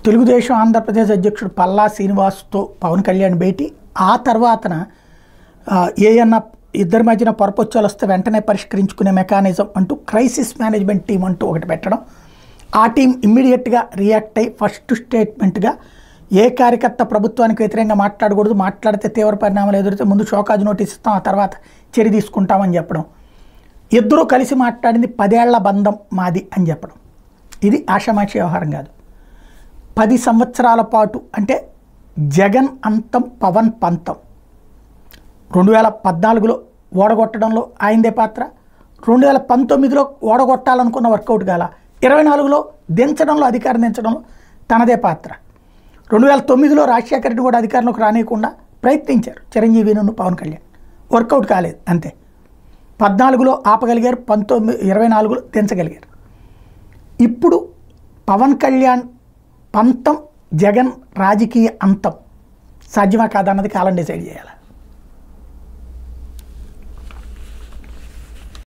తెలుగుదేశం ఆంధ్రప్రదేశ్ అధ్యక్షుడు పల్లా శ్రీనివాస్తో పవన్ కళ్యాణ్ భేటీ, ఆ తర్వాతన ఏయన్నా ఇద్దరి మధ్యన పొరపొచ్చాలు వస్తే వెంటనే పరిష్కరించుకునే మెకానిజం అంటూ క్రైసిస్ మేనేజ్మెంట్ టీం అంటూ ఒకటి పెట్టడం, ఆ టీం ఇమ్మీడియట్గా రియాక్ట్ అయ్యి ఫస్ట్ స్టేట్మెంట్గా ఏ కార్యకర్త ప్రభుత్వానికి వ్యతిరేకంగా మాట్లాడకూడదు, మాట్లాడితే తీవ్ర పరిణామాలు ఎదురైతే ముందు షోకాజ్ నోటీస్ ఇస్తాం, ఆ తర్వాత చర్య తీసుకుంటామని చెప్పడం, ఇద్దరూ కలిసి మాట్లాడింది 10 ఏళ్ల బంధం మాది అని చెప్పడం. ఇది ఆషామాషి వ్యవహారం కాదు. 10 సంవత్సరాల పాటు అంటే జగన్ అంతం పవన్ పంతం. 2014లో ఓడగొట్టడంలో ఆయనదే పాత్ర, 2019లో ఓడగొట్టాలనుకున్న వర్కౌట్ కాల, 24లో దించడంలో అధికారం దించడంలో తనదే పాత్ర. 2009లో రాజశేఖర రెడ్డి కూడా అధికారంలోకి రానియకుండా ప్రయత్నించారు చిరంజీవిను పవన్ కళ్యాణ్, వర్కౌట్ కాలేదు అంతే. 14లో ఆపగలిగారు, 24లో దించగలిగారు. ఇప్పుడు పవన్ కళ్యాణ్ పంతం, జగన్ రాజకీయ అంతం సాధ్యమా కాదన్నది కాలం డిసైడ్ చేయాలి.